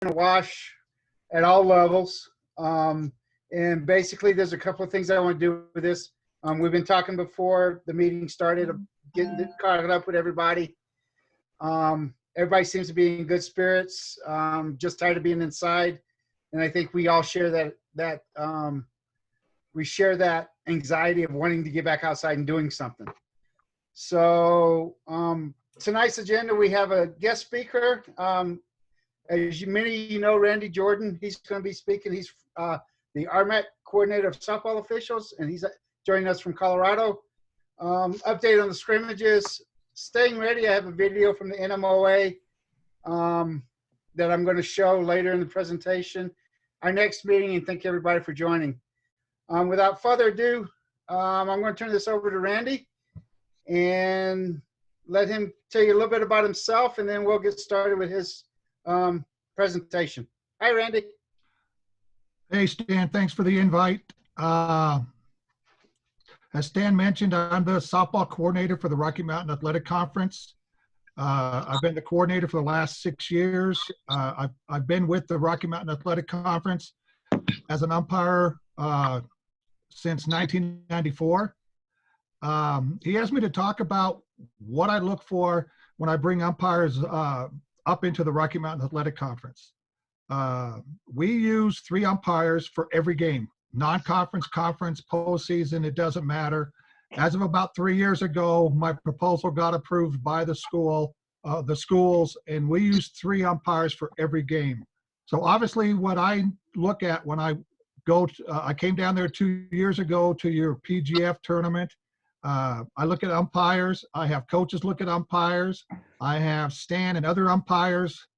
a wash at all levels. And basically, there's a couple of things I want to do with this. We've been talking before the meeting started, getting caught up with everybody. Everybody seems to be in good spirits, just tired of being inside. And I think we all share that we share that anxiety of wanting to get back outside and doing something. So tonight's agenda, we have a guest speaker. As many of you know, Randy Jordan, he's going to be speaking. He's the RMAC coordinator of softball officials, and he's joining us from Colorado. Update on the scrimmages. Staying ready, I have a video from the NMOA that I'm going to show later in the presentation. Our next meeting, and thank everybody for joining. Without further ado, I'm going to turn this over to Randy and let him tell you a little bit about himself, and then we'll get started with his presentation. Hi, Randy. Hey, Stan, thanks for the invite. As Stan mentioned, I'm the softball coordinator for the Rocky Mountain Athletic Conference. I've been the coordinator for the last 6 years. I've been with the Rocky Mountain Athletic Conference as an umpire since 1994. He asked me to talk about what I look for when I bring umpires up into the Rocky Mountain Athletic Conference. We use 3 umpires for every game, non-conference, conference, postseason, it doesn't matter. As of about 3 years ago, my proposal got approved by the schools, and we use 3 umpires for every game. So obviously what I look at when I go to, I came down there 2 years ago to your PGF tournament. I look at umpires. I have coaches look at umpires. I have Stan and other umpires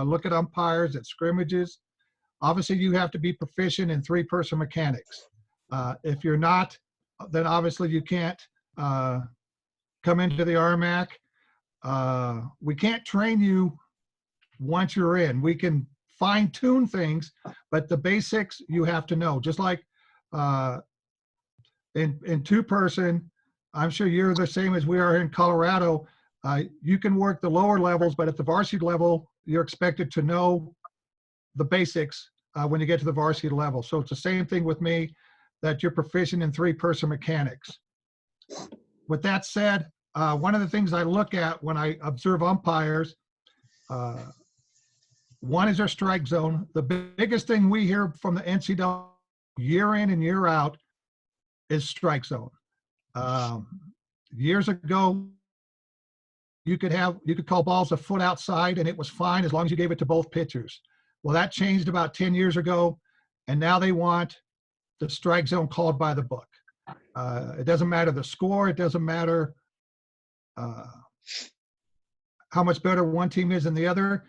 look at umpires at scrimmages. Obviously, you have to be proficient in 3-person mechanics. If you're not, then obviously you can't come into the RMAC. We can't train you once you're in. We can fine-tune things, but the basics you have to know. Just like in 2-person, I'm sure you're the same as we are in Colorado. You can work the lower levels, but at the varsity level, you're expected to know the basics when you get to the varsity level. So it's the same thing with me, that you're proficient in 3-person mechanics. With that said, one of the things I look at when I observe umpires, one is their strike zone. The biggest thing we hear from the NCAA year in and year out is strike zone. Years ago, you could call balls a foot outside and it was fine as long as you gave it to both pitchers. Well, that changed about 10 years ago, and now they want the strike zone called by the book. It doesn't matter the score. It doesn't matter how much better one team is than the other.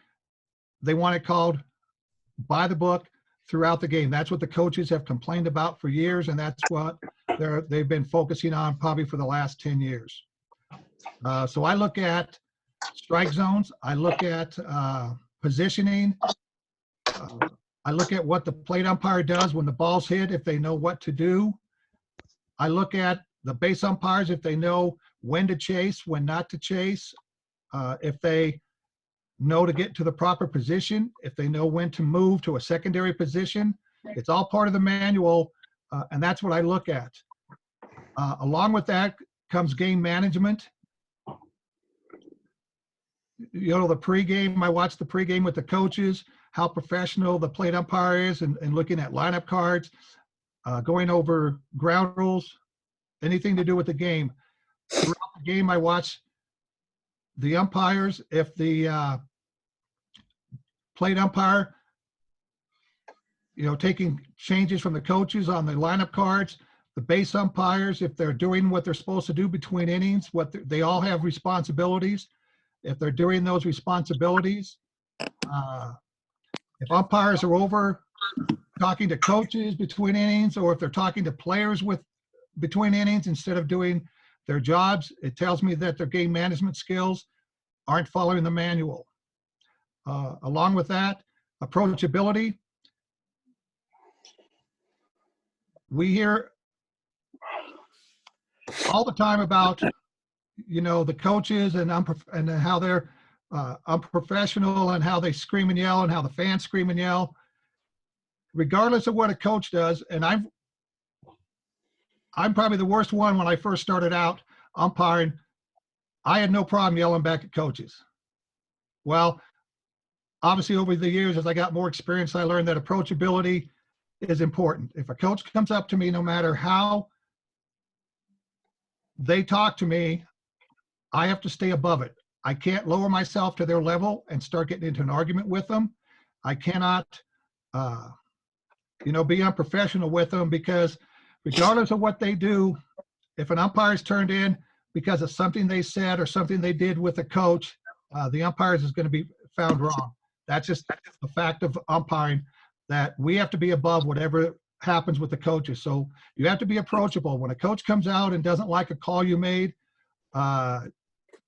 They want it called by the book throughout the game. That's what the coaches have complained about for years, and that's what they've been focusing on probably for the last 10 years. So I look at strike zones. I look at positioning. I look at what the plate umpire does when the ball's hit, if they know what to do. I look at the base umpires, if they know when to chase, when not to chase, if they know to get to the proper position, if they know when to move to a secondary position. It's all part of the manual, and that's what I look at. Along with that comes game management. You know, the pregame, I watch the pregame with the coaches, how professional the plate umpire is, and looking at lineup cards, going over ground rules, anything to do with the game. Throughout the game, I watch the umpires. If the plate umpire, you know, taking changes from the coaches on the lineup cards, the base umpires, if they're doing what they're supposed to do between innings, they all have responsibilities. If they're doing those responsibilities, if umpires are over talking to coaches between innings, or if they're talking to players between innings instead of doing their jobs, it tells me that their game management skills aren't following the manual. Along with that, approachability. We hear all the time about, you know, the coaches and how they're unprofessional and how they scream and yell and how the fans scream and yell. Regardless of what a coach does, and I'm probably the worst one when I first started out umpiring. I had no problem yelling back at coaches. Well, obviously over the years, as I got more experience, I learned that approachability is important. If a coach comes up to me, no matter how they talk to me, I have to stay above it. I can't lower myself to their level and start getting into an argument with them. I cannot, be unprofessional with them, because regardless of what they do, if an umpire is turned in because of something they said or something they did with a coach, the umpires is going to be found wrong. That's just a fact of umpiring, that we have to be above whatever happens with the coaches. So you have to be approachable. When a coach comes out and doesn't like a call you made,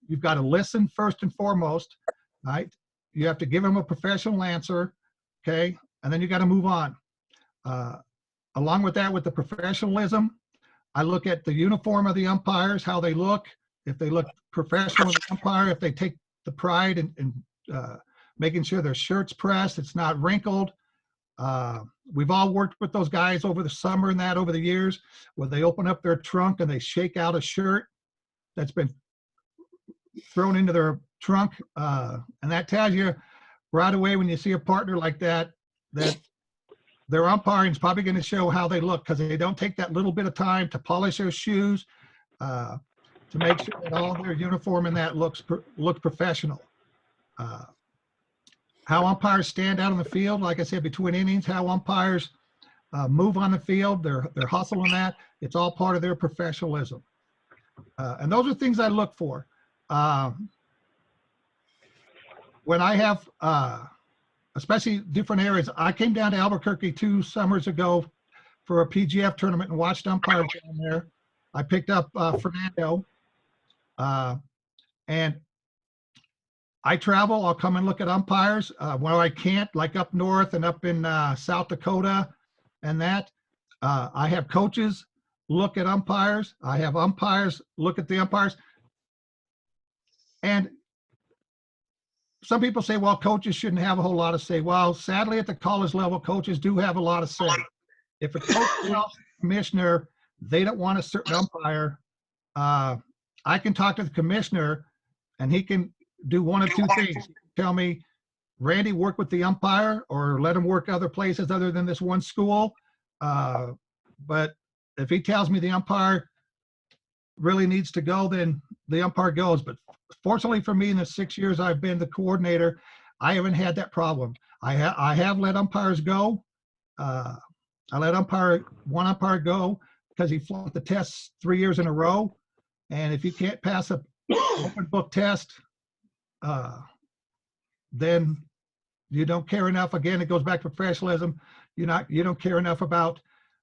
you've got to listen first and foremost, right? You have to give them a professional answer, okay? And then you got to move on. Along with that, with the professionalism, I look at the uniform of the umpires, how they look. If they look professional as an umpire, if they take the pride in making sure their shirt's pressed, it's not wrinkled. We've all worked with those guys over the summer and that over the years, where they open up their trunk and they shake out a shirt that's been thrown into their trunk. And that tells you right away, when you see a partner like that, that their umpiring is probably going to show how they look, because they don't take that little bit of time to polish their shoes, to make sure that all their uniform and that looks professional. How umpires stand out on the field, like I said, between innings, how umpires move on the field, their hustle and that, it's all part of their professionalism. And those are things I look for. When I have, especially different areas, I came down to Albuquerque 2 summers ago for a PGF tournament and watched umpires down there. I picked up Fernando, and I travel. I'll come and look at umpires where I can't, like up north and up in South Dakota and that. I have coaches look at umpires. I have umpires look at the umpires. And some people say, well, coaches shouldn't have a whole lot of say. Well, sadly, at the college level, coaches do have a lot of say. If a coach tells the commissioner they don't want a certain umpire, I can talk to the commissioner and he can do one of two things. Tell me, Randy, work with the umpire, or let him work other places other than this one school. But if he tells me the umpire really needs to go, then the umpire goes. But fortunately for me, in the 6 years I've been the coordinator, I haven't had that problem. I have let umpires go. I let one umpire go because he flunked the tests 3 years in a row. And if you can't pass a open book test, then you don't care enough. Again, it goes back to professionalism. You don't care enough about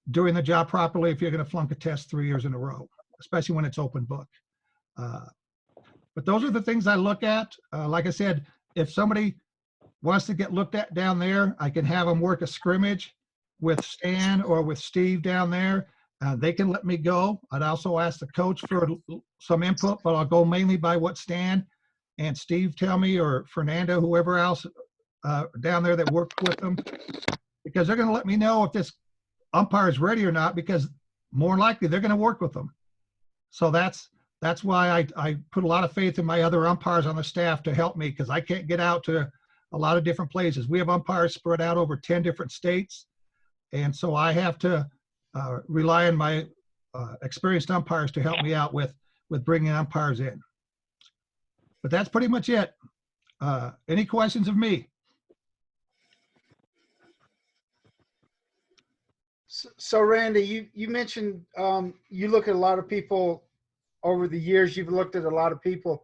doing the job properly if you're going to flunk a test 3 years in a row, especially when it's open book. But those are the things I look at. Like I said, if somebody wants to get looked at down there, I can have them work a scrimmage with Stan or with Steve down there. They can let me go. I'd also ask the coach for some input, but I'll go mainly by what Stan and Steve tell me, or Fernando, whoever else down there that worked with them, because they're going to let me know if this umpire is ready or not, because more likely they're going to work with them. So that's why I put a lot of faith in my other umpires on the staff to help me, because I can't get out to a lot of different places. We have umpires spread out over 10 different states. And so I have to rely on my experienced umpires to help me out with bringing umpires in. But that's pretty much it. Any questions of me? So Randy, you mentioned you look at a lot of people over the years. You've looked at a lot of people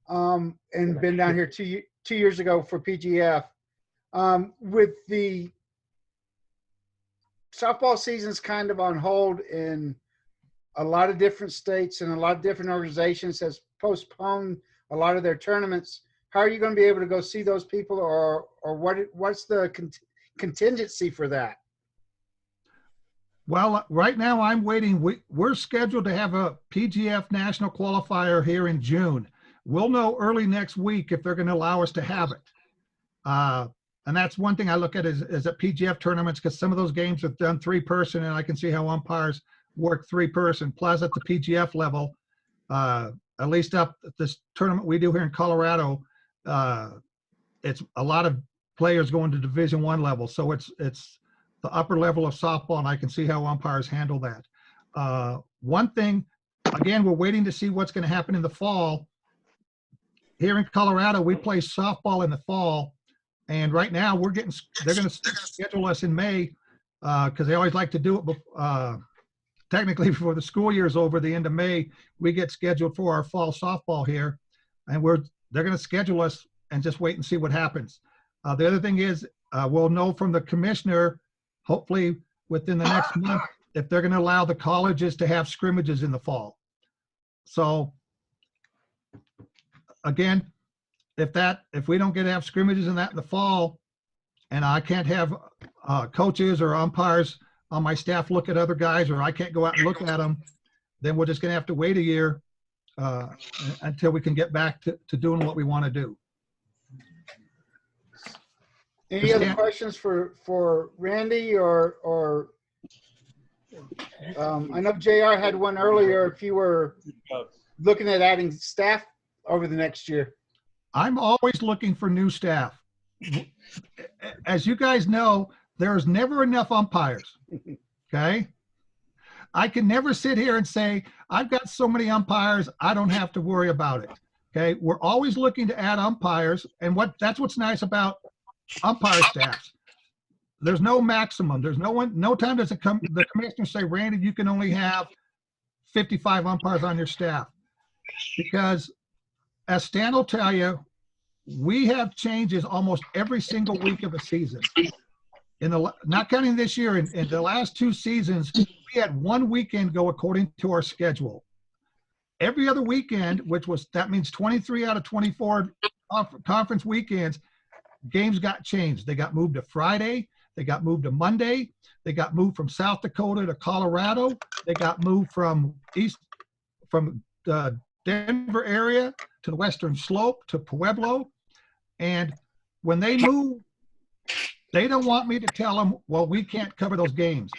and been down here 2 years ago for PGF. With the softball season's kind of on hold in a lot of different states, and a lot of different organizations has postponed a lot of their tournaments. How are you going to be able to go see those people, or what's the contingency for that? Well, right now I'm waiting. We're scheduled to have a PGF national qualifier here in June. We'll know early next week if they're going to allow us to have it. And that's one thing I look at is at PGF tournaments, because some of those games have done 3-person, and I can see how umpires work 3-person. Plus at the PGF level, at least up at this tournament we do here in Colorado, it's a lot of players going to Division I level. So it's the upper level of softball, and I can see how umpires handle that. One thing, again, we're waiting to see what's going to happen in the fall. Here in Colorado, we play softball in the fall, and right now they're going to schedule us in May, because they always like to do it technically before the school year is over. The end of May, we get scheduled for our fall softball here, and they're going to schedule us and just wait and see what happens. The other thing is we'll know from the commissioner, hopefully within the next month, if they're going to allow the colleges to have scrimmages in the fall. So again, if we don't get to have scrimmages in the fall, and I can't have coaches or umpires on my staff look at other guys, or I can't go out and look at them, then we're just going to have to wait a year until we can get back to doing what we want to do. Any other questions for Randy or I know JR had one earlier, if you were looking at adding staff over the next year. I'm always looking for new staff. As you guys know, there's never enough umpires, okay? I can never sit here and say, I've got so many umpires, I don't have to worry about it, okay? We're always looking to add umpires, and that's what's nice about umpire staffs. There's no maximum. There's no time does the commissioner say, Randy, you can only have 55 umpires on your staff. Because as Stan will tell you, we have changes almost every single week of a season. Not counting this year, in the last 2 seasons, we had 1 weekend go according to our schedule. Every other weekend, that means 23 out of 24 conference weekends, games got changed. They got moved to Friday. They got moved to Monday. They got moved from South Dakota to Colorado. They got moved from the Denver area to the Western Slope to Pueblo. And when they move, they don't want me to tell them, well, we can't cover those games.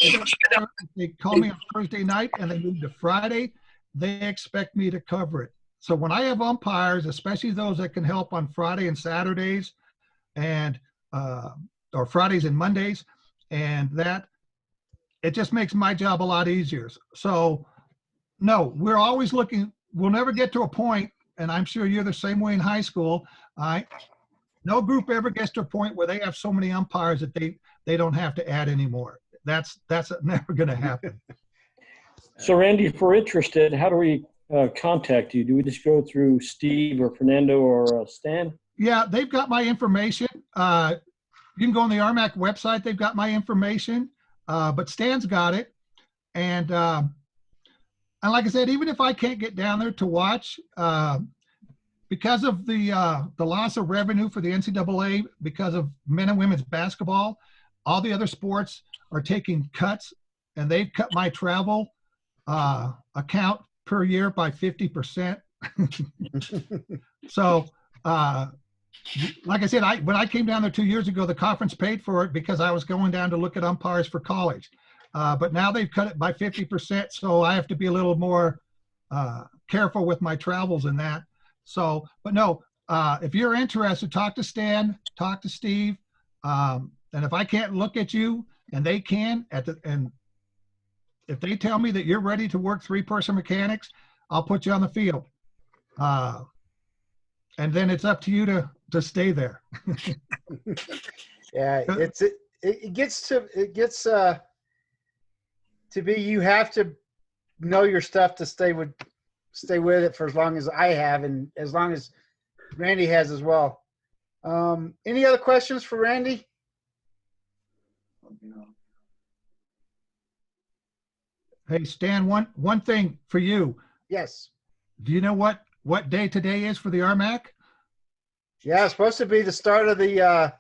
They call me on Thursday night and they move to Friday. They expect me to cover it. So when I have umpires, especially those that can help on Friday and Saturdays, and or Fridays and Mondays, and that, it just makes my job a lot easier. So no, we're always looking. We'll never get to a point, and I'm sure you're the same way in high school. No group ever gets to a point where they have so many umpires that they don't have to add anymore. That's never going to happen. So Randy, if we're interested, how do we contact you? Do we just go through Steve or Fernando or Stan? Yeah, they've got my information. You can go on the RMAC website. They've got my information, but Stan's got it. And like I said, even if I can't get down there to watch, because of the loss of revenue for the NCAA, because of men and women's basketball, all the other sports are taking cuts, and they've cut my travel account per year by 50%. So, like I said, when I came down there 2 years ago, the conference paid for it because I was going down to look at umpires for college. But now they've cut it by 50%, so I have to be a little more careful with my travels and that. So, but no, if you're interested, talk to Stan, talk to Steve, and if I can't look at you, and they can, and if they tell me that you're ready to work 3-person mechanics, I'll put you on the field. And then it's up to you to stay there. Yeah, it gets to be, you have to know your stuff to stay with it for as long as I have, and as long as Randy has as well. Any other questions for Randy? Hey, Stan, one thing for you. Yes. Do you know what day today is for the RMAC? Yeah, it's supposed to be the start of the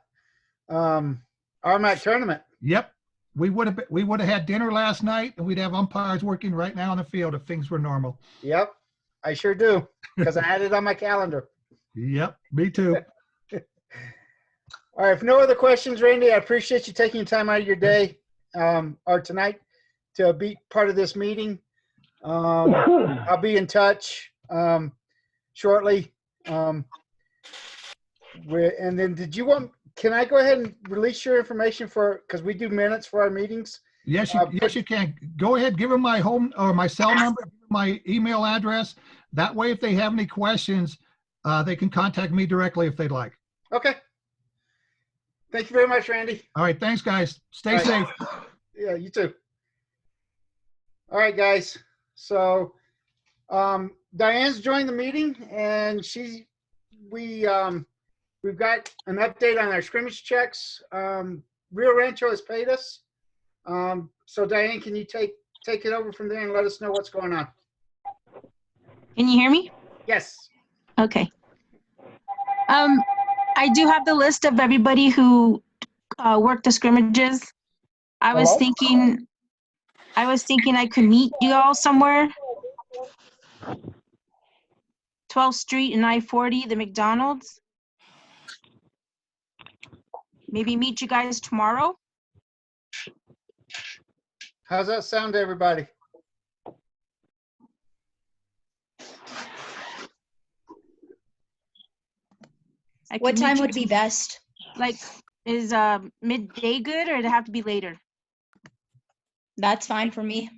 RMAC tournament. Yep. We would have had dinner last night, and we'd have umpires working right now on the field if things were normal. Yep. I sure do, because I had it on my calendar. Yep, me too. All right, if no other questions, Randy, I appreciate you taking time out of your day or tonight to be part of this meeting. I'll be in touch shortly. And then can I go ahead and release your information because we do minutes for our meetings? Yes, you can. Go ahead, give them my home or my cell number, my email address. That way, if they have any questions, they can contact me directly if they'd like. Okay. Thank you very much, Randy. All right, thanks, guys. Stay safe. Yeah, you too. All right, guys. So Diane's joined the meeting, and we've got an update on our scrimmage checks. Rio Rancho has paid us. So Diane, can you take it over from there and let us know what's going on? Can you hear me? Yes. Okay. I do have the list of everybody who worked the scrimmages. I was thinking I could meet you all somewhere. 12th Street and I-40, the McDonald's. Maybe meet you guys tomorrow. How's that sound to everybody? What time would be best? Like, is midday good, or does it have to be later? That's fine for me.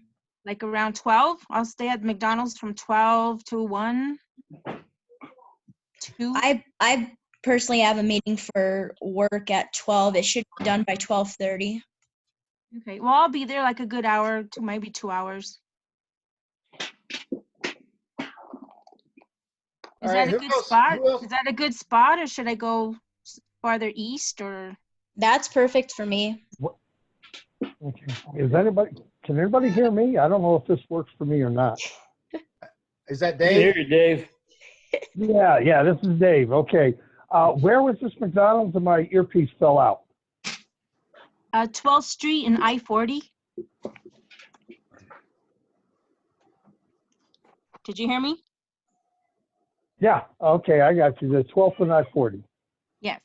Like around 12? I'll stay at McDonald's from 12 to 1. 2. I personally have a meeting for work at 12. It should be done by 12:30. Okay, well, I'll be there like a good hour to maybe 2 hours. Is that a good spot? Is that a good spot, or should I go farther east, or? That's perfect for me. Okay. Can everybody hear me? I don't know if this works for me or not. Is that I Dave? can hear you, Dave. Yeah, this is Dave. Okay. Where was this McDonald's and my earpiece fell out? 12th Street and I-40. Did you hear me? Yeah, okay, I got you. The 12th and I-40. Yes.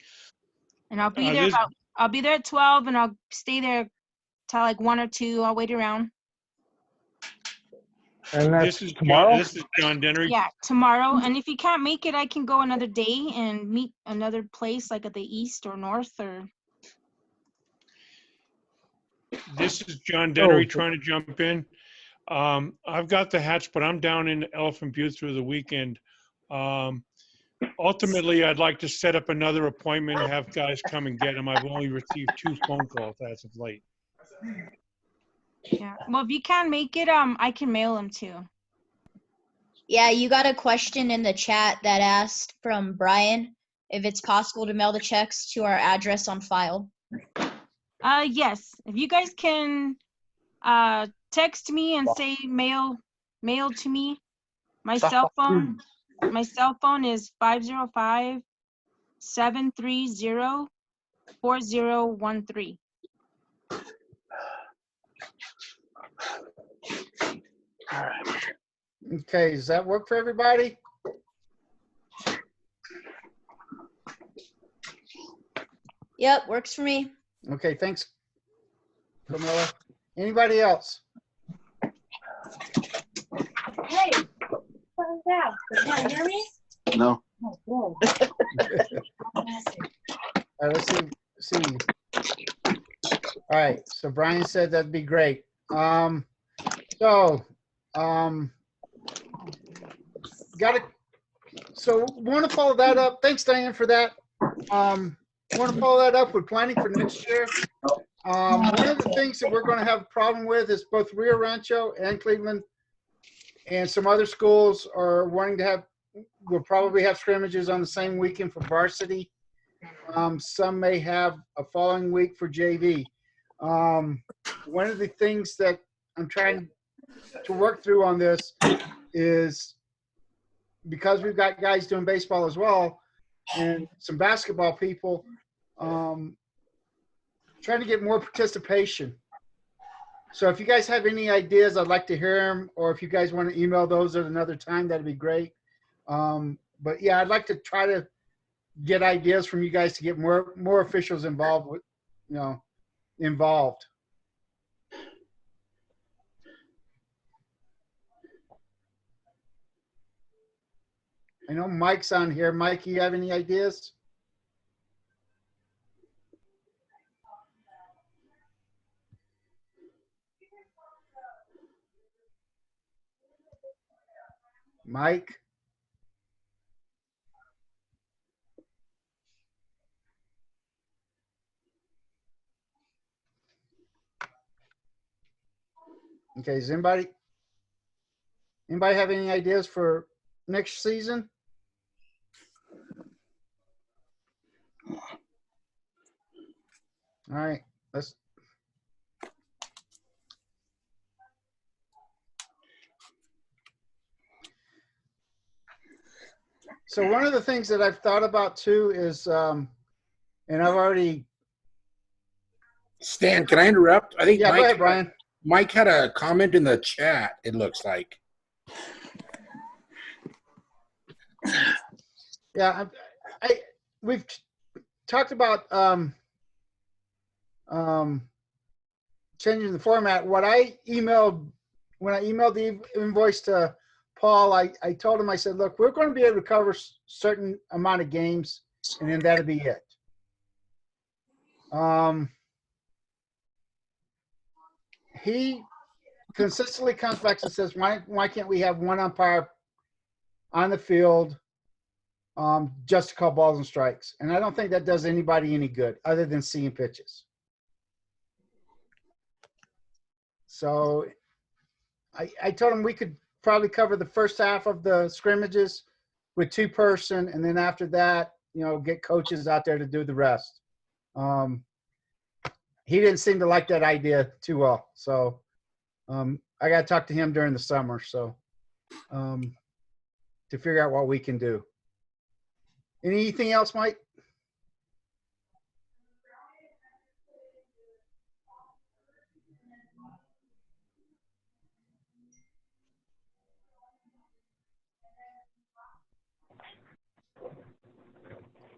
And I'll be there I'll be there at 12, and I'll stay there till like 1 or 2. I'll wait around. And that's tomorrow? This is John Dennery. Yeah, tomorrow. And if you can't make it, I can go another day and meet another place, like at the east or north, or. This is John Dennery trying to jump in. I've got the hatch, but I'm down in Elephant Butte through the weekend. Ultimately, I'd like to set up another appointment and have guys come and get them. I've only received 2 phone calls as of late. Yeah. Well, if you can't make it, I can mail them too. Yeah, you got a question in the chat that asked from Brian if it's possible to mail the checks to our address on file. Yes. If you guys can text me and say mail to me. My cell phone is 505-730-4013. Okay, does that work for everybody? Yep, works for me. Okay, thanks, Camilla. Anybody else? Hey, what is that? Can you hear me? No. Oh, whoa. All right, let's see. All right, so Brian said that'd be great. Want to follow that up. Thanks, Diane, for that. Want to follow that up with planning for next year. One of the things that we're going to have a problem with is both Rio Rancho and Cleveland and some other schools are wanting to have, we'll probably have scrimmages on the same weekend for varsity. Some may have a following week for JV. One of the things that I'm trying to work through on this is because we've got guys doing baseball as well and some basketball people, trying to get more participation. So if you guys have any ideas, I'd like to hear them, or if you guys want to email those at another time, that'd be great. But yeah, I'd like to try to get ideas from you guys to get more officials involved with, involved. I know Mike's on here. Mike, you have any ideas? Mike? Okay, does anybody have any ideas for next season? All right, let's. So one of the things that I've thought about too is, and I've already. Stan, can I interrupt? I think Yeah, go ahead, Brian. Mike had a comment in the chat, it looks like. Yeah, we've talked about changing the format. When I emailed the invoice to Paul, I told him, I said, look, we're going to be able to cover certain amount of games, and then that'll be it. He consistently comes back and says, why can't we have one umpire on the field just to call balls and strikes? And I don't think that does anybody any good other than seeing pitches. So I told him we could probably cover the first half of the scrimmages with 2-person, and then after that, get coaches out there to do the rest. He didn't seem to like that idea too well. So I got to talk to him during the summer. So to figure out what we can do. Anything else, Mike?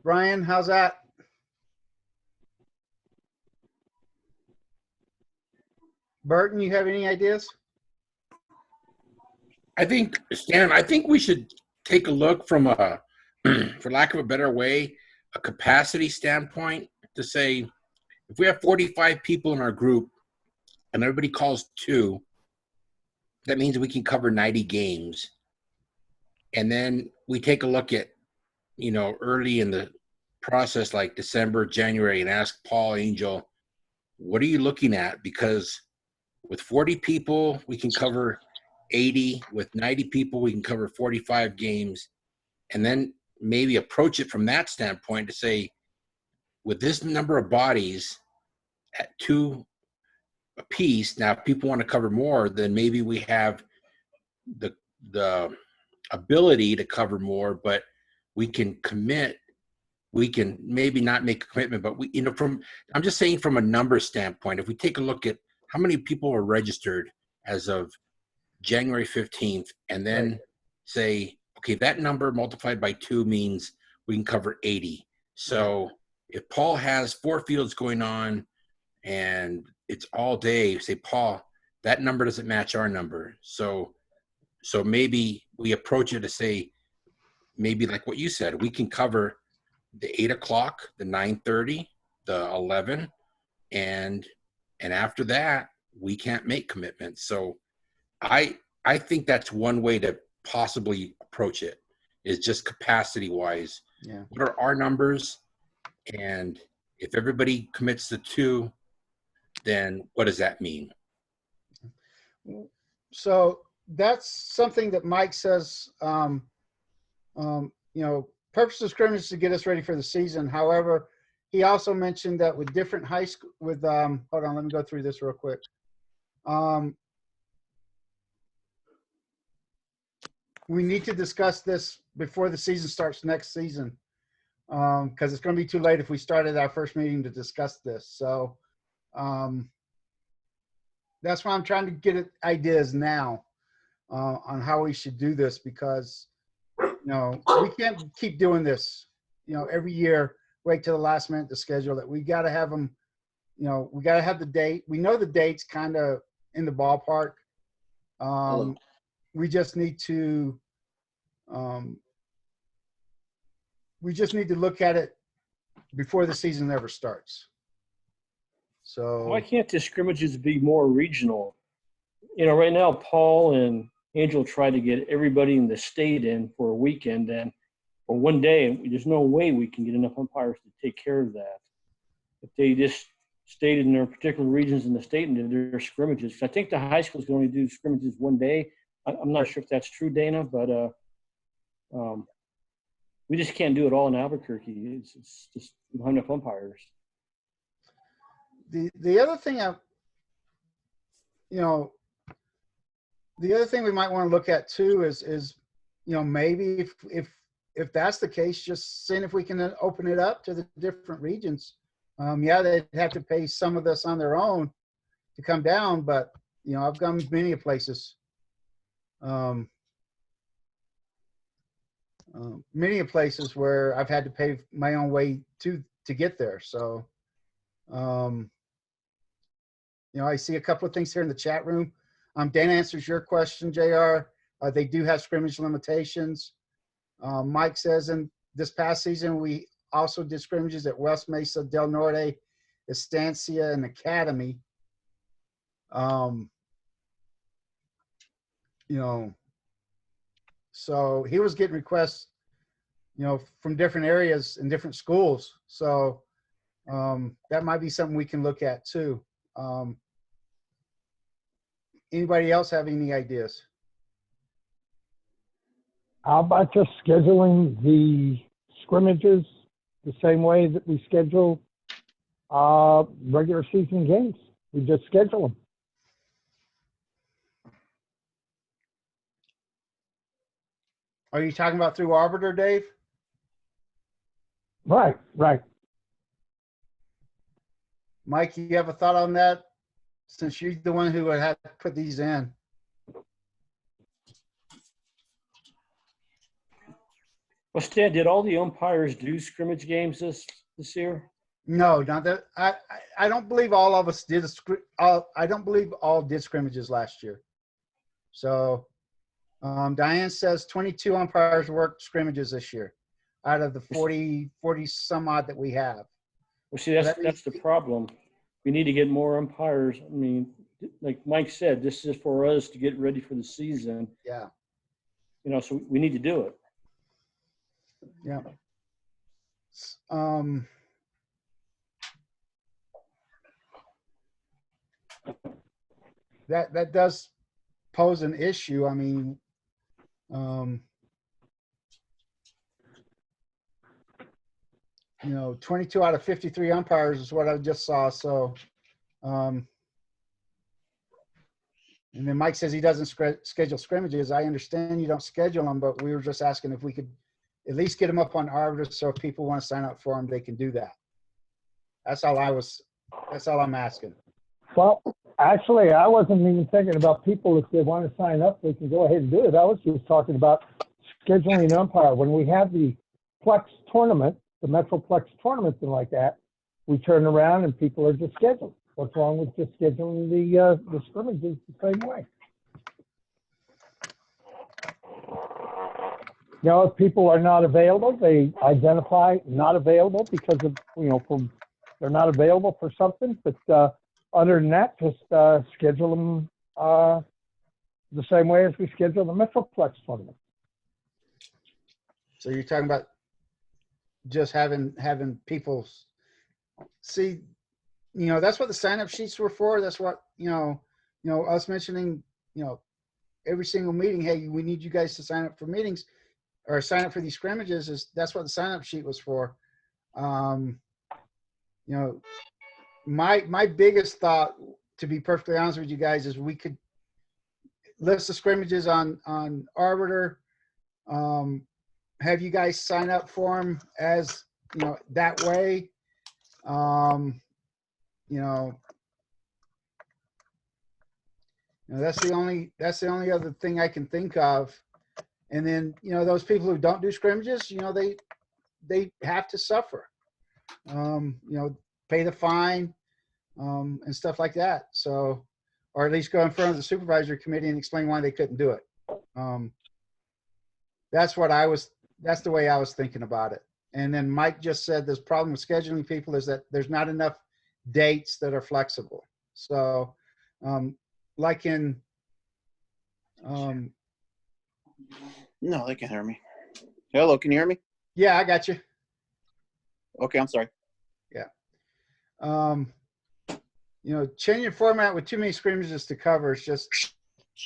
Brian, how's that? Burton, you have any ideas? I think, Stan, we should take a look from a, for lack of a better way, a capacity standpoint to say, if we have 45 people in our group and everybody calls 2, that means we can cover 90 games. And then we take a look at, early in the process, like December, January, and ask Paul Angel, what are you looking at? Because with 40 people, we can cover 80. With 90 people, we can cover 45 games. And then maybe approach it from that standpoint to say, with this number of bodies at 2 apiece, now if people want to cover more, then maybe we have the ability to cover more, but we can commit. We can maybe not make a commitment, but I'm just saying from a number standpoint, if we take a look at how many people are registered as of January 15th, and then say, okay, that number multiplied by 2 means we can cover 80. So if Paul has 4 fields going on and it's all day, say, Paul, that number doesn't match our number. So maybe we approach it to say, maybe like what you said, we can cover the 8 o'clock, the 9:30, the 11, and after that, we can't make commitments. So I think that's one way to possibly approach it, is just capacity wise. Yeah. What are our numbers? And if everybody commits to 2, then what does that mean? So that's something that Mike says, purpose of scrimmage is to get us ready for the season. However, he also mentioned that with different high school, hold on, let me go through this real quick. We need to discuss this before the season starts next season, because it's going to be too late if we started our first meeting to discuss this. So that's why I'm trying to get ideas now on how we should do this, because we can't keep doing this. Every year, wait till the last minute to schedule it. We got to have them. We got to have the date. We know the date's kind of in the ballpark. We just need to. We just need to look at it before the season ever starts. So Why can't the scrimmages be more regional? Right now, Paul and Angel try to get everybody in the state in for a weekend and for one day, and there's no way we can get enough umpires to take care of that. If they just stayed in their particular regions in the state and did their scrimmages, I think the high schools can only do scrimmages one day. I'm not sure if that's true, Dana, but we just can't do it all in Albuquerque. It's just not enough umpires. The other thing the other thing we might want to look at too is maybe if that's the case, just seeing if we can open it up to the different regions. Yeah, they'd have to pay some of this on their own to come down, but I've gone many places. Many places where I've had to pay my own way to get there. So, I see a couple of things here in the chat room. Dana answers your question, JR. They do have scrimmage limitations. Mike says, in this past season, we also did scrimmages at West Mesa, Del Norte, Estancia, and Academy. So he was getting requests, from different areas and different schools. So that might be something we can look at too. Anybody else have any ideas? How about just scheduling the scrimmages the same way that we schedule regular season games? We just schedule them. Are you talking about through Arbiter, Dave? Right. Mike, you have a thought on that, since you're the one who would have to put these in? Well, Stan, did all the umpires do scrimmage games this year? No, not that. I don't believe all of us did. I don't believe all did scrimmages last year. So Diane says 22 umpires worked scrimmages this year out of the 40 some odd that we have. Well, see, that's the problem. We need to get more umpires. I mean, like Mike said, this is for us to get ready for the season. Yeah. So we need to do it. Yeah. That does pose an issue. I mean, 22 out of 53 umpires is what I just saw. So, and then Mike says he doesn't schedule scrimmages. I understand you don't schedule them, but we were just asking if we could at least get them up on Arbiter, so if people want to sign up for them, they can do that. That's all I'm asking. Well, actually, I wasn't even thinking about people. If they want to sign up, they can go ahead and do it. I was just talking about scheduling an umpire. When we have the Plex tournament, the Metroplex tournaments and like that, we turn around and people are just scheduled. What's wrong with just scheduling the scrimmages the same way? If people are not available, they identify not available because of, they're not available for something. But other than that, just schedule them the same way as we schedule the Metroplex tournament. So you're talking about just having people see, that's what the sign-up sheets were for. That's what, us mentioning, every single meeting, hey, we need you guys to sign up for meetings or sign up for these scrimmages. That's what the sign-up sheet was for. My biggest thought, to be perfectly honest with you guys, is we could list the scrimmages on Arbiter, have you guys sign up for them as, that way. You know, that's the only other thing I can think of. And then, you know, those people who don't do scrimmages, you know, they have to suffer. You know, pay the fine, and stuff like that. So, or at least go in front of the supervisory committee and explain why they couldn't do it. That's the way I was thinking about it. And then Mike just said this problem with scheduling people is that there's not enough dates that are flexible. So, like in, No, they can't hear me. Hello, can you hear me? yeah, I got you. Okay, I'm sorry. You know, changing format with too many scrimmages to cover is just,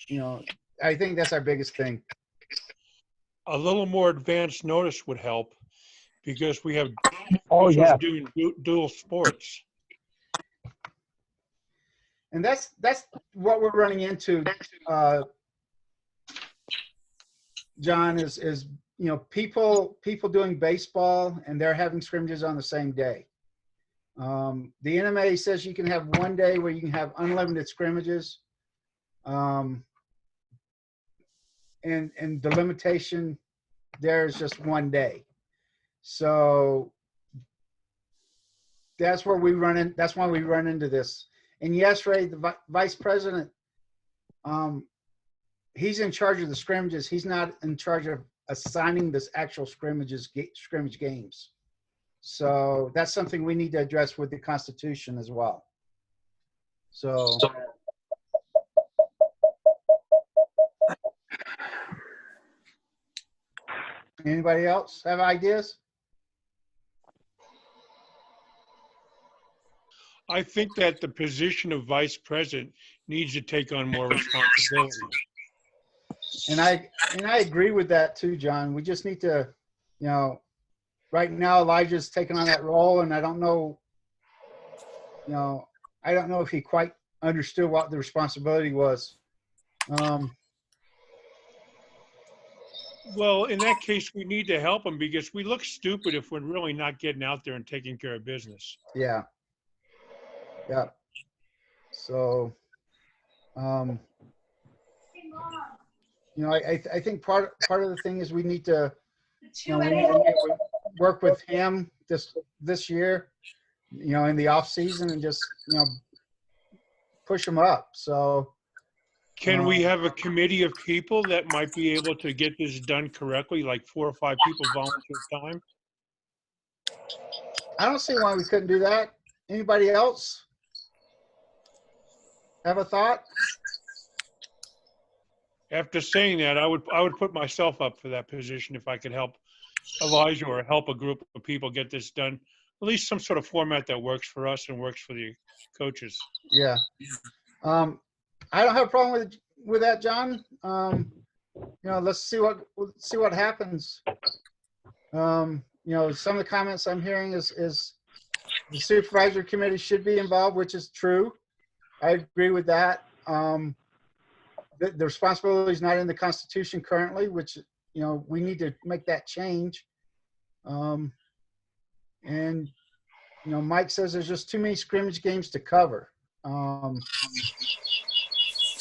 you know, I think that's our biggest thing. A little more advanced notice would help because we have Oh, officials yeah. doing dual sports. And that's what we're running into, John, is you know, people doing baseball and they're having scrimmages on the same day. The NMA says you can have one day where you can have unlimited scrimmages. And the limitation there is just one day. So that's where we run in. That's why we run into this. And yes, Ray, the vice president, he's in charge of the scrimmages. He's not in charge of assigning this actual scrimmage games. So that's something we need to address with the Constitution as well. So. Anybody else have ideas? I think that the position of vice president needs to take on more responsibility. And I agree with that too, John. We just need to, you know, right now Elijah's taking on that role, and I don't know, you know, I don't know if he quite understood what the responsibility was. Well, in that case, we need to help him because we look stupid if we're really not getting out there and taking care of business. Yeah. Yeah. So, you know, I think part of the thing is we need to, you know, we need to work with him this year, you know, in the off season, and just, you know, push him up. So. Can we have a committee of people that might be able to get this done correctly, like 4 or 5 people volunteer time? I don't see why we couldn't do that. Anybody else have a thought? After saying that, I would put myself up for that position if I could help Elijah or help a group of people get this done. At least some sort of format that works for us and works for the coaches. Yeah. I don't have a problem with that, John. You know, let's see what happens. You know, some of the comments I'm hearing is the supervisory committee should be involved, which is true. I agree with that. The responsibility is not in the Constitution currently, which, you know, we need to make that change. And, you know, Mike says there's just too many scrimmage games to cover.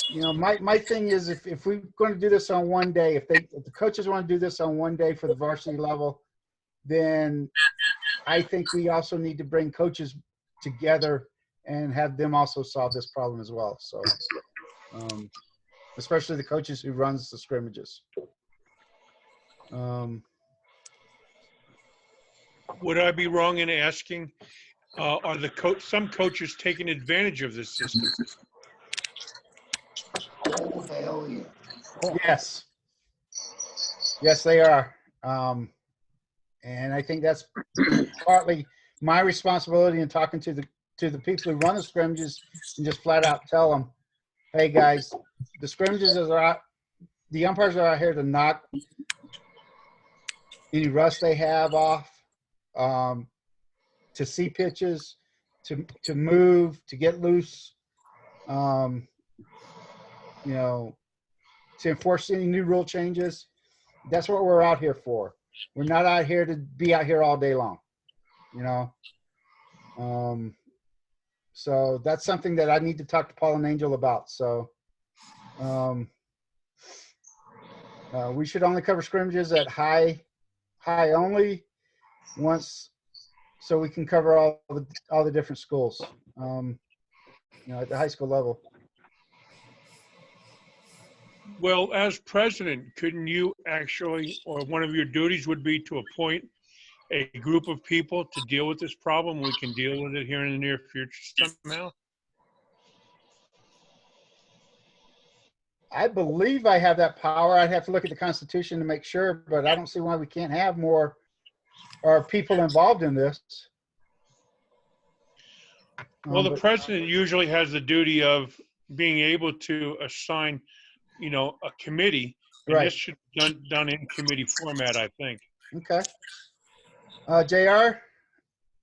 You know, my thing is if we're going to do this on one day, if the coaches want to do this on one day for the varsity level, then I think we also need to bring coaches together and have them also solve this problem as well. So, especially the coaches who runs the scrimmages. Would I be wrong in asking, are some coaches taking advantage of this system? Oh, hell yeah. Yes. Yes, they are. And I think that's partly my responsibility in talking to the people who run the scrimmages and just flat out tell them, hey guys, the scrimmages are out. The umpires are out here to knock any rust they have off, to see pitches, to move, to get loose, you know, to enforce any new rule changes. That's what we're out here for. We're not out here to be out here all day long, you know. So that's something that I need to talk to Paul and Angel about. So We should only cover scrimmages at high only once, so we can cover all the different schools, at the high school level. Well, as president, couldn't you actually, or one of your duties would be to appoint a group of people to deal with this problem? We can deal with it here in the near future somehow. I believe I have that power. I'd have to look at the Constitution to make sure, but I don't see why we can't have more or people involved in this. Well, the president usually has the duty of being able to assign, a committee, and Right. this should be done in committee format, I think. Okay. JR,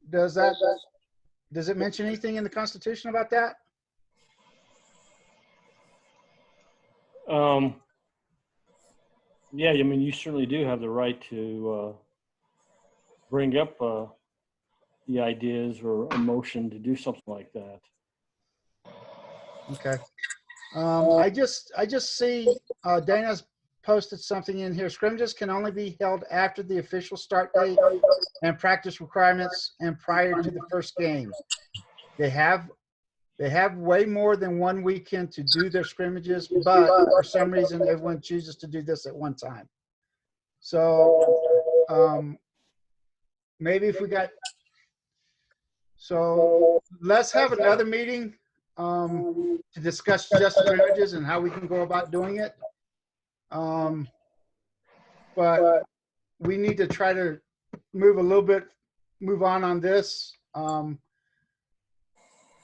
does it mention anything in the Constitution about that? Yeah, I mean, you certainly do have the right to bring up the ideas or a motion to do something like that. Okay. I just see Dana's posted something in here. Scrimmages can only be held after the official start date and practice requirements and prior to the first game. They have way more than one weekend to do their scrimmages, but for some reason everyone chooses to do this at one time. So maybe if we got, so let's have another meeting to discuss just scrimmages and how we can go about doing it. But we need to try to move on this.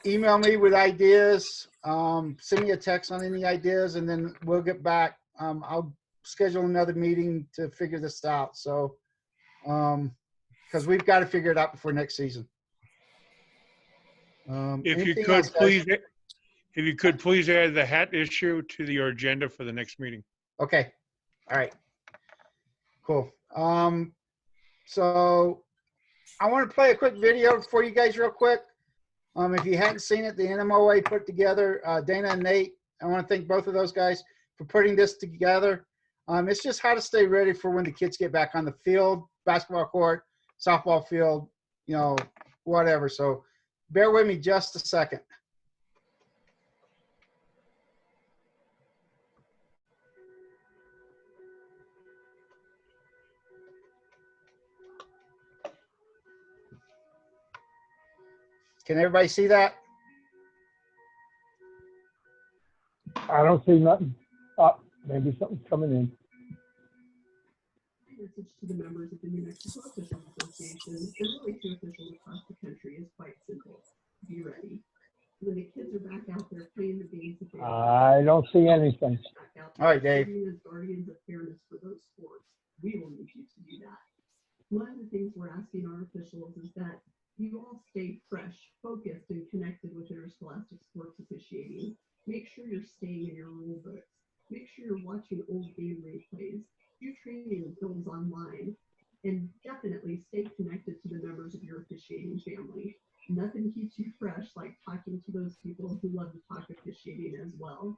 Email me with ideas, send me a text on any ideas, and then we'll get back. I'll schedule another meeting to figure this out. So, because we've got to figure it out before next season. If you could please add the hat issue to your agenda for the next meeting. Okay. All right. Cool. So I want to play a quick video for you guys real quick. If you hadn't seen it, the NMOA put together, Dana and Nate, I want to thank both of those guys for putting this together. It's just how to stay ready for when the kids get back on the field, basketball court, softball field, whatever. So bear with me just a second. Can everybody see that? I don't see nothing. Maybe something's coming in. Message to the members of the New Mexico Officials Association and really to officials across the country is quite simple. Be ready. When the kids are back out there playing the games, I don't see anything. All right, Dave. As guardians of fairness for those sports, we will need you to do that. One of the things we're asking our officials is that you all stay fresh, focused, and connected with interscholastic sports officiating. Make sure you're staying in your rule books. Make sure you're watching old game replays. Do training and films online. And definitely stay connected to the members of your officiating family. Nothing keeps you fresh like talking to those people who love to talk officiating as well.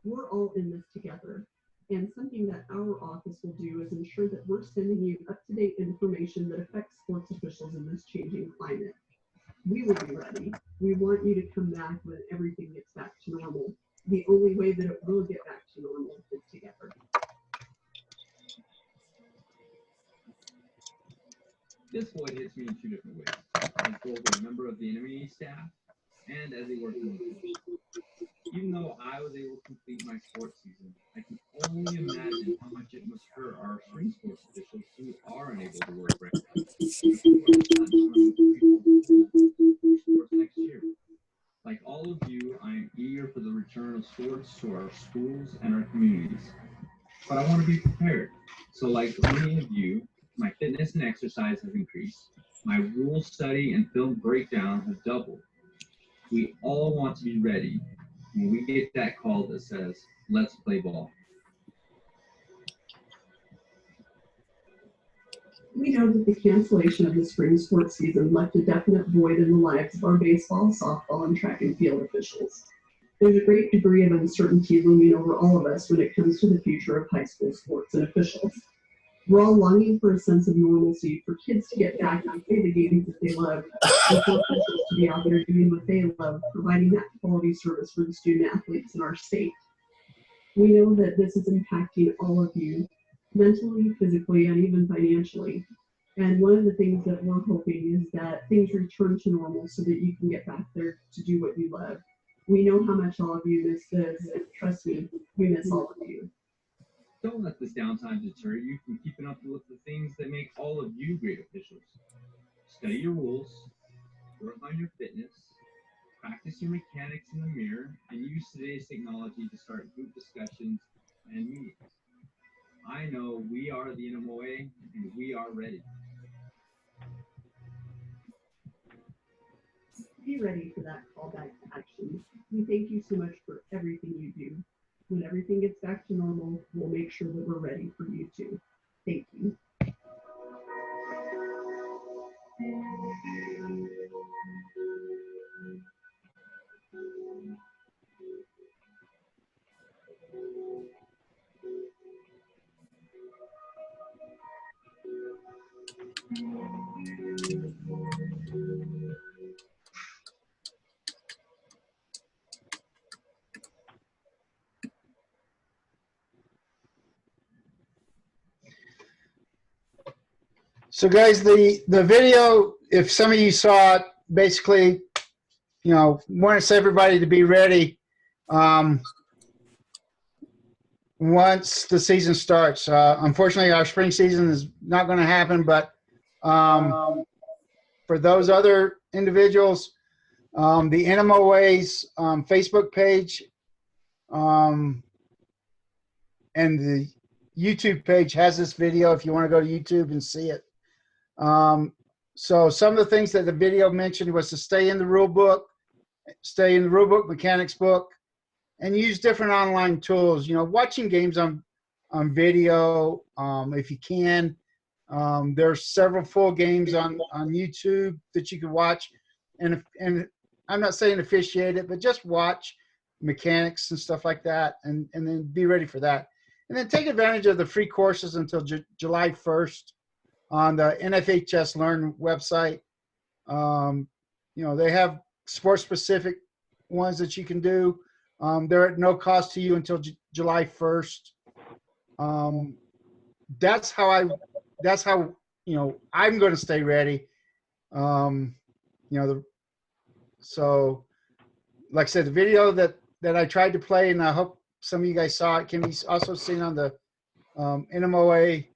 We're all in this together. And something that our office will do is ensure that we're sending you up-to-date information that affects sports officials in this changing climate. We will be ready. We want you to come back when everything gets back to normal. The only way that it will get back to normal is together. This void hits me in two different ways. As both a member of the enemy staff and as a working official. Even though I was able to complete my sports season, I can only imagine how much it must hurt our spring sports officials who are unable to work right now. Sports next year. Like all of you, I am eager for the return of sports to our schools and our communities. But I want to be prepared. So like many of you, my fitness and exercise has increased. My rule study and film breakdown have doubled. We all want to be ready when we get that call that says, let's play ball. We know that the cancellation of the spring sports season left a definite void in the lives of our baseball, softball, and track and field officials. There's a great degree of uncertainty looming over all of us when it comes to the future of high school sports and officials. We're all longing for a sense of normalcy, for kids to get back and play the games that they love, and for officials to be out there doing what they love, providing that quality service for the student athletes in our state. We know that this is impacting all of you, mentally, physically, and even financially. And one of the things that we're hoping is that things return to normal so that you can get back there to do what you love. We know how much all of you miss this, and trust me, we miss all of you. Don't let this downtime deter you from keeping up with the things that make all of you great officials. Study your rules, work on your fitness, practice your mechanics in the mirror, and use today's technology to start group discussions and meetings. I know we are the NMOA, and we are ready. Be ready for that call back to action. We thank you so much for everything you do. When everything gets back to normal, we'll make sure that we're ready for you too. Thank you. So guys, the video, if some of you saw it, basically, you know, wants everybody to be ready once the season starts. Unfortunately, our spring season is not going to happen, but for those other individuals, the NMOA's Facebook page and the YouTube page has this video if you want to go to YouTube and see it. So some of the things that the video mentioned was to stay in the rule book, mechanics book, and use different online tools. You know, watching games on video if you can. There's several full games on YouTube that you can watch, and I'm not saying officiate it, but just watch mechanics and stuff like that, and then be ready for that. And then take advantage of the free courses until July 1st on the NFHS Learn website. You know, they have sport-specific ones that you can do. They're at no cost to you until July 1st. That's how you know I'm going to stay ready. You know, so like I said, the video that I tried to play, and I hope some of you guys saw it, can be also seen on the NMOA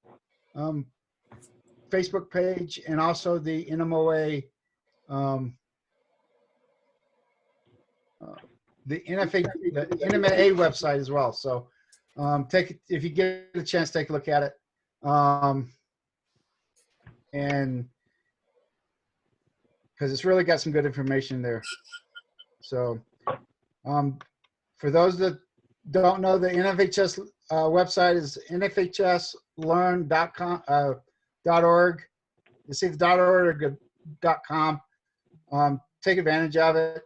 Facebook page, and also the NMOA the NMA website as well. So if you get a chance, take a look at it. And because it's really got some good information there. So for those that don't know, the NFHS website is nfhslearn.org. You see the .org or .com. Take advantage of it.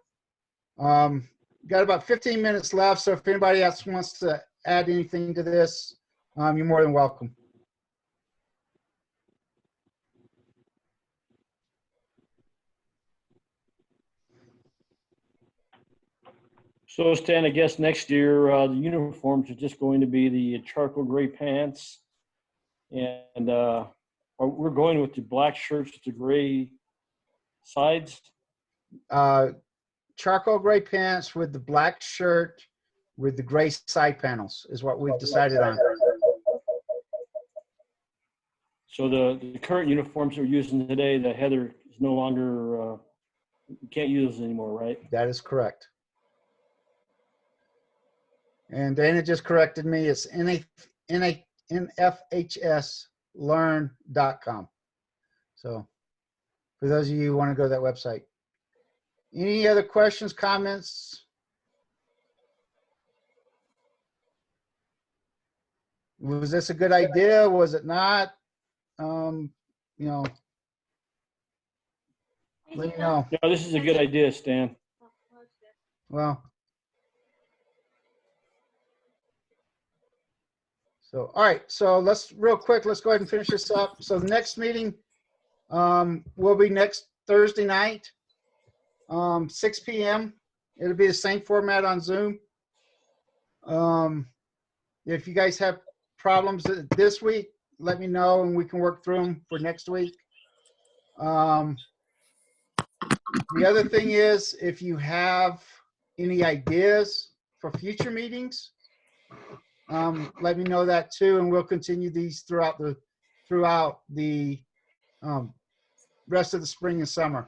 Got about 15 minutes left, so if anybody else wants to add anything to this, you're more than welcome. So Stan, I guess next year the uniforms are just going to be the charcoal gray pants, and we're going with the black shirts with the gray sides. Charcoal gray pants with the black shirt with the gray side panels is what we've decided on. So the current uniforms we're using today, the Heather is no longer, you can't use those anymore, right? That is correct. And Dana just corrected me. It's nfhslearn.com. So for those of you who want to go to that website. Any other questions, comments? Was this a good idea? Was it not? You know, let me know. No, this is a good idea, Stan. Well, So, all right, so let's real quick, let's go ahead and finish this up. So the next meeting will be next Thursday night, 6 p.m. It'll be the same format on Zoom. If you guys have problems this week, let me know and we can work through them for next week. The other thing is, if you have any ideas for future meetings, let me know that too, and we'll continue these throughout the rest of the spring and summer.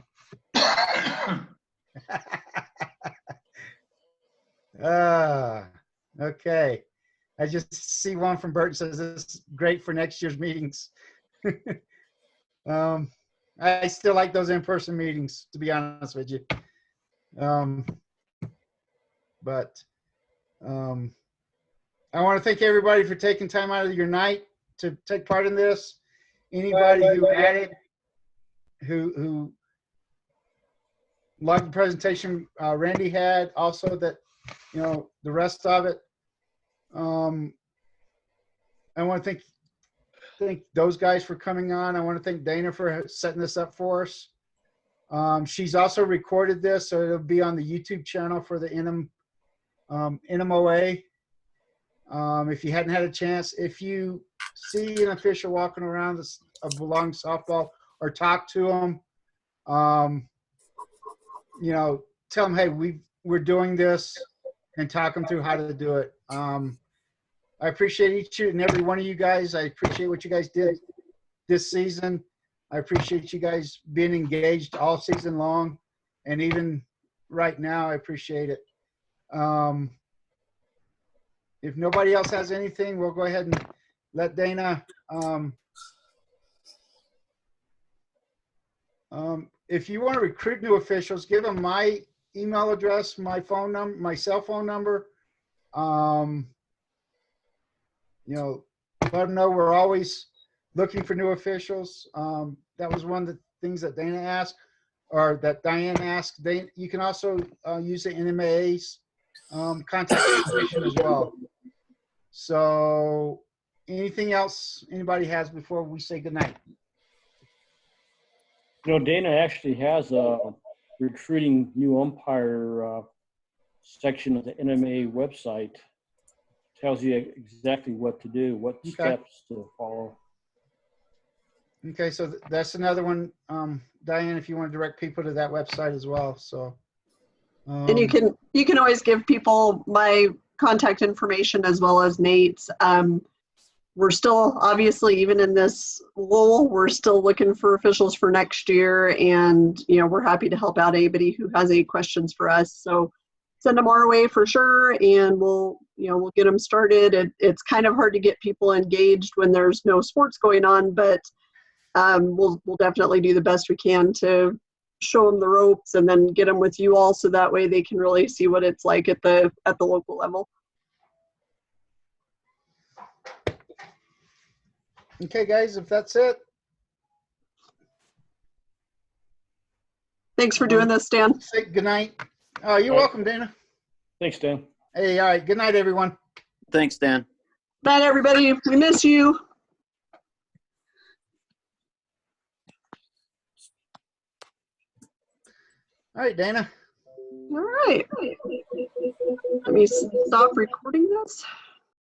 Okay. I just see one from Bert says this is great for next year's meetings. I still like those in-person meetings, to be honest with you. I want to thank everybody for taking time out of your night to take part in this. Anybody who had it, who liked the presentation Randy had, also that, you know, the rest of it. I want to thank those guys for coming on. I want to thank Dana for setting this up for us. She's also recorded this, so it'll be on the YouTube channel for the NMOA. If you hadn't had a chance, if you see an official walking around a belonging softball or talk to them, you know, tell them, hey, we're doing this, and talk them through how to do it. I appreciate each and every one of you guys. I appreciate what you guys did this season. I appreciate you guys being engaged all season long, and even right now, I appreciate it. If nobody else has anything, we'll go ahead and let Dana. If you want to recruit new officials, give them my email address, my phone number, my cell phone number. You know, let them know we're always looking for new officials. That was one of the things that Dana asked, or that Diane asked. You can also use the NMA's contact information as well. So anything else anybody has before we say goodnight? You know, Dana actually has a recruiting new umpire section of the NMA website. Tells you exactly what to do, what steps to follow. Okay, so that's another one, Diane, if you want to direct people to that website as well. So and you can always give people my contact information as well as Nate's. We're still, obviously, even in this lull, we're still looking for officials for next year, and you know, we're happy to help out anybody who has any questions for us. So send them our way for sure, and we'll get them started. It's kind of hard to get people engaged when there's no sports going on, but we'll definitely do the best we can to show them the ropes and then get them with you all, so that way they can really see what it's like at the local level. Okay, guys, if that's it. Thanks for doing this, Dan. Say good night. Oh, you're welcome, Dana. Thanks, Dan. Hey, all right. Good night, everyone. Thanks, Dan. Night, everybody. We miss you. All right, Dana. All right. Let me stop recording this.